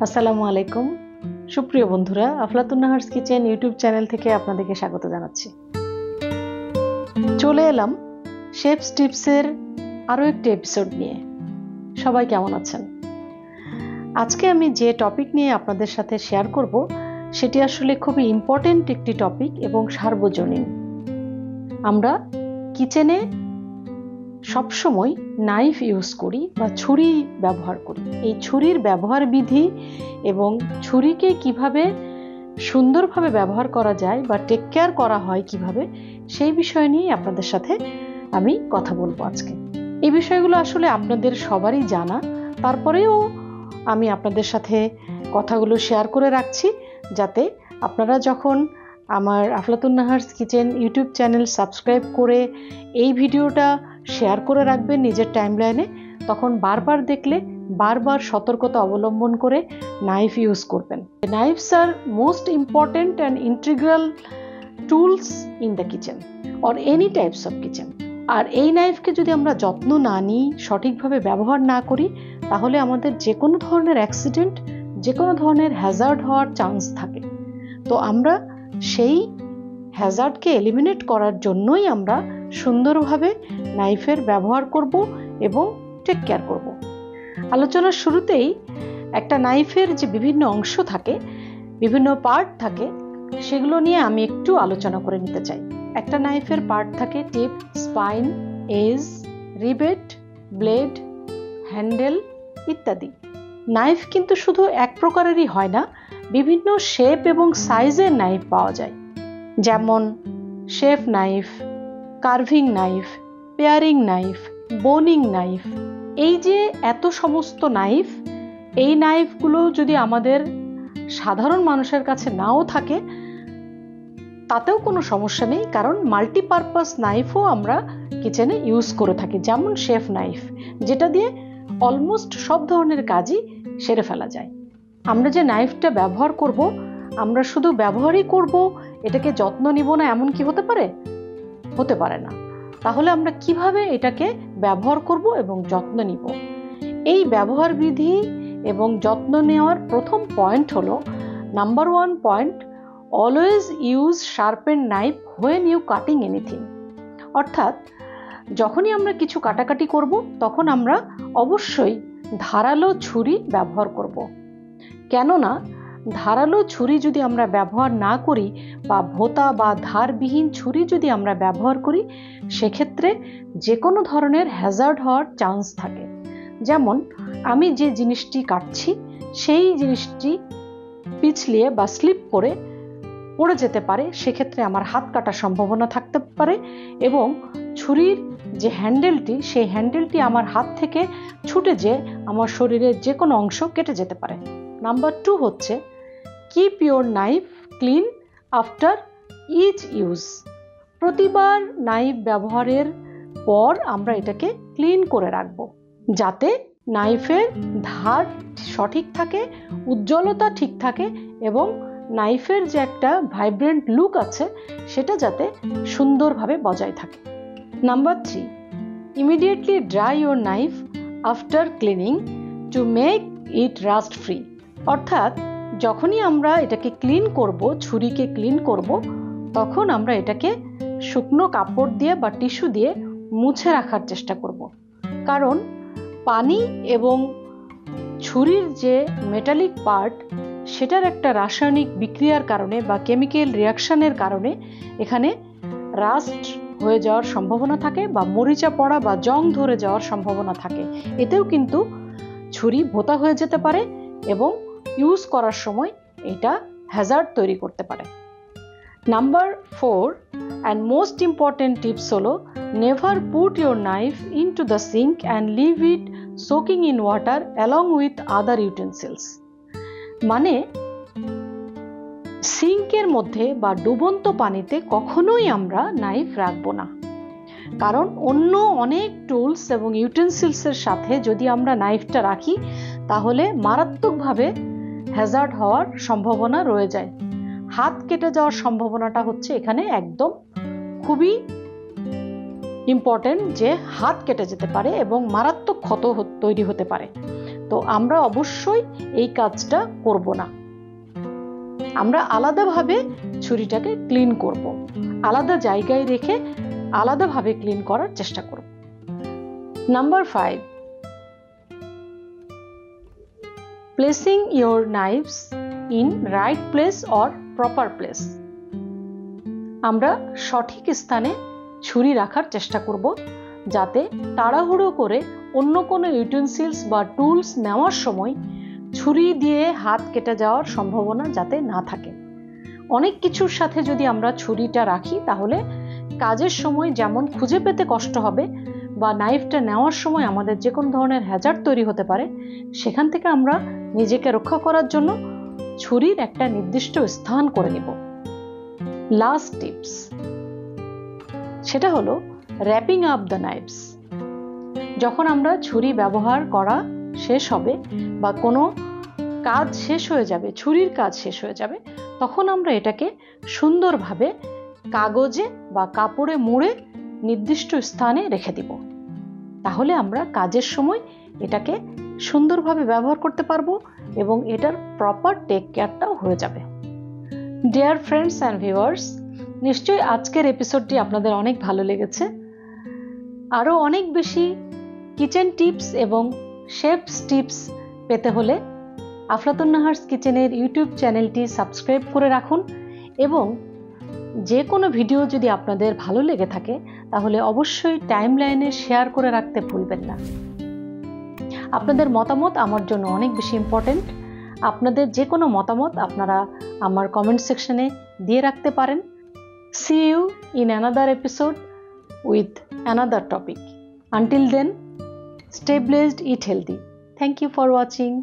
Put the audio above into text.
আসসালামু আলাইকুম সুপ্রিয় বন্ধুরা, আফলাতুন নাহার্স কিচেন ইউটিউব চ্যানেল থেকে আপনাদেরকে স্বাগত জানাচ্ছি। চলে এলাম শেফস টিপসের আরও একটি এপিসোড নিয়ে। সবাই কেমন আছেন? আজকে আমি যে টপিক নিয়ে আপনাদের সাথে শেয়ার করব সেটি আসলে খুবই ইম্পর্টেন্ট একটি টপিক এবং সার্বজনীন। আমরা কিচেনে সবসময় নাইফ ইউজ করি বা ছুরি ব্যবহার করি। এই ছুরির ব্যবহার বিধি এবং ছুরিকে কিভাবে সুন্দরভাবে ব্যবহার করা যায় বা টেক কেয়ার করা হয় কিভাবে, সেই বিষয় নিয়ে আপনাদের সাথে আমি কথা বলবো আজকে। এই বিষয়গুলো আসলে আপনাদের সবারই জানা, তারপরেও আমি আপনাদের সাথে কথাগুলো শেয়ার করে রাখছি যাতে আপনারা যখন আমার Aflatun Nahar's kitchen YouTube channel subscribe করে এই ভিডিওটা শেয়ার করে রাখবেন নিজের টাইমলাইনে, তখন বারবার দেখলে বারবার সতর্কতা অবলম্বন করে নাইফ ইউজ করবেন। নাইফস আর most important and integral tools in the kitchen or any types of kitchen. আর এই নাইফকে যদি আমরা যত্ন না নিই, সঠিকভাবে ব্যবহার না করি, তাহলে আমাদের যে কোনো ধরনের অ্যাক্সিডেন্ট, যে কোনো ধরনের হ্যাজার্ড হওয়ার চান্স থাকে। তো আমরা সেই হ্যাজার্ডকে এলিমিনেট করার জন্যই আমরা সুন্দরভাবে নাইফের ব্যবহার করব এবং টেক কেয়ার করব। আলোচনার শুরুতেই একটা নাইফের যে বিভিন্ন অংশ থাকে, বিভিন্ন পার্ট থাকে, সেগুলো নিয়ে আমি একটু আলোচনা করে নিতে চাই। একটা নাইফের পার্ট থাকে tip, spine, edge, rebate, blade, handle ইত্যাদি। নাইফ কিন্তু শুধু এক প্রকারেরই হয় না, বিভিন্ন শেপ এবং সাইজের নাইফ পাওয়া যায়, যেমন chef knife, carving knife, pairing knife, boning knife. এই যে এত সমস্ত নাইফ, এই নাইফগুলো যদি আমাদের সাধারণ মানুষের কাছে নাও থাকে তাতেও কোনো সমস্যা নেই, কারণ মাল্টিপারপাস নাইফও আমরা কিচেনে ইউজ করে থাকি, যেমন শেফ নাইফ, যেটা দিয়ে অলমোস্ট সব ধরনের কাজই সেরে ফেলা যায়। আমরা যে নাইফটা ব্যবহার করব, আমরা শুধু ব্যবহারই করব, এটাকে যত্ন নিব না, এমন কি হতে পারে? হতে পারে না। তাহলে আমরা কিভাবে এটাকে ব্যবহার করব এবং যত্ন নিব? এই ব্যবহার বিধি এবং যত্ন নেওয়ার প্রথম পয়েন্ট হলো, number 1 point, always use sharpen knife when you cutting anything. অর্থাৎ যখনই আমরা কিছু কাটাকাটি করব তখন আমরা অবশ্যই ধারালো ছুরি ব্যবহার করব। কেননা ধারালো ছুরি যদি আমরা ব্যবহার না করি বা ভোঁতা বা ধারবিহীন ছুরি যদি আমরা ব্যবহার করি, সেক্ষেত্রে যে কোনো ধরনের হ্যাজার্ড হওয়ার চান্স থাকে। যেমন আমি যে জিনিসটি কাটছি সেই জিনিসটি পিছলিয়ে বা স্লিপ করে পড়ে যেতে পারে, সেক্ষেত্রে আমার হাত কাটার সম্ভাবনা থাকতে পারে এবং ছুরির যে হ্যান্ডেলটি, সেই হ্যান্ডেলটি আমার হাত থেকে ছুটে যেয়ে আমার শরীরের যে কোনো অংশ কেটে যেতে পারে। নাম্বার 2 হচ্ছে, keep your knife clean after each use. প্রতিবার নাইফ ব্যবহারের পর আমরা এটাকে ক্লিন করে রাখবো, যাতে নাইফের ধার সঠিক থাকে, উজ্জ্বলতা ঠিক থাকে এবং নাইফের যে একটা ভাইব্রেন্ট লুক আছে সেটা যাতে সুন্দরভাবে বজায় থাকে। Number 3, immediately dry your knife after cleaning to make it rust free. অর্থাৎ যখনই আমরা এটাকে ক্লিন করব, ছুরিকে ক্লিন করব, তখন আমরা এটাকে শুকনো কাপড় দিয়ে বা টিস্যু দিয়ে মুছে রাখার চেষ্টা করব। কারণ পানি এবং ছুরির যে মেটালিক পার্ট, সেটার একটা রাসায়নিক বিক্রিয়ার কারণে বা কেমিক্যাল রিয়াকশনের কারণে এখানে রাস্ট হয়ে যাওয়ার সম্ভাবনা থাকে বা মরিচা পড়া বা জং ধরে যাওয়ার সম্ভাবনা থাকে। এতেও কিন্তু ছুরি ভোঁতা হয়ে যেতে পারে এবং ইউজ করার সময় এটা হ্যাজার্ড তৈরি করতে পারে। Number 4 and most important tips হলো, never put your knife into the sink and leave it soaking in water along with other utensils. মানে সিঙ্কের মধ্যে বা ডুবন্ত পানিতে কখনোই আমরা নাইফ রাখবো না, কারণ অন্য অনেক টুলস এবং ইউটেন্সিলসের সাথে যদি আমরা নাইফটা রাখি তাহলে মারাত্মকভাবে হ্যাজার্ড হওয়ার সম্ভাবনা রয়ে যায়। হাত কেটে যাওয়ার সম্ভাবনাটা হচ্ছে এখানে একদম খুবই ইম্পর্টেন্ট, যে হাত কেটে যেতে পারে এবং মারাত্মক ক্ষত তৈরি হতে পারে। তো আমরা অবশ্যই এই কাজটা করব না। আমরা আলাদাভাবে ছুরিটাকে ক্লিন করব, আলাদা জায়গায় রেখে আলাদাভাবে ক্লিন করার চেষ্টা করব। Number 5, placing your knives in right place or proper place. আমরা সঠিক স্থানে ছুরি রাখার চেষ্টা করব, যাতে তাড়াহুড়ো করে অন্য কোনো ইউটেনসিলস বা টুলস নেওয়ার সময় ছুরি দিয়ে হাত কেটে যাওয়ার সম্ভাবনা যাতে না থাকে। অনেক কিছুর সাথে যদি আমরা ছুরিটা রাখি তাহলে কাজের সময় যেমন খুঁজে পেতে কষ্ট হবে বা নাইফটা নেওয়ার সময় আমাদের যে কোনো ধরনের হ্যাজার্ড তৈরি হতে পারে, সেখান থেকে আমরা নিজেকে রক্ষা করার জন্য ছুরির একটা নির্দিষ্ট স্থান করে নিব। লাস্ট টিপস, সেটা হলো র্যাপিং আপ দ্য নাইভস। যখন আমরা ছুরি ব্যবহার করা শেষ হবে বা কোনো কাজ শেষ হয়ে যাবে, ছুরির কাজ শেষ হয়ে যাবে, তখন আমরা এটাকে সুন্দরভাবে কাগজে বা কাপড়ে মুড়ে নির্দিষ্ট স্থানে রেখে দিব। তাহলে আমরা কাজের সময় এটাকে সুন্দরভাবে ব্যবহার করতে পারবো এবং এটার প্রপার টেক কেয়ারটাও হয়ে যাবে। ডিয়ার ফ্রেন্ডস অ্যান্ড ভিউয়ার্স, নিশ্চয়ই আজকের এপিসোডটি আপনাদের অনেক ভালো লেগেছে। আরও অনেক বেশি কিচেন টিপস এবং শেফস টিপস পেতে হলে আফলাতুন নাহারস কিচেনের ইউটিউব চ্যানেলটি সাবস্ক্রাইব করে রাখুন এবং যে কোনো ভিডিও যদি আপনাদের ভালো লেগে থাকে তাহলে অবশ্যই টাইমলাইনে শেয়ার করে রাখতে ভুলবেন না। আপনাদের মতামত আমার জন্য অনেক বেশি ইম্পর্টেন্ট। আপনাদের যে কোনো মতামত আপনারা আমার কমেন্ট সেকশনে দিয়ে রাখতে পারেন। See you in another episode with another topic. Until then, stay blessed, eat healthy. Thank you for watching.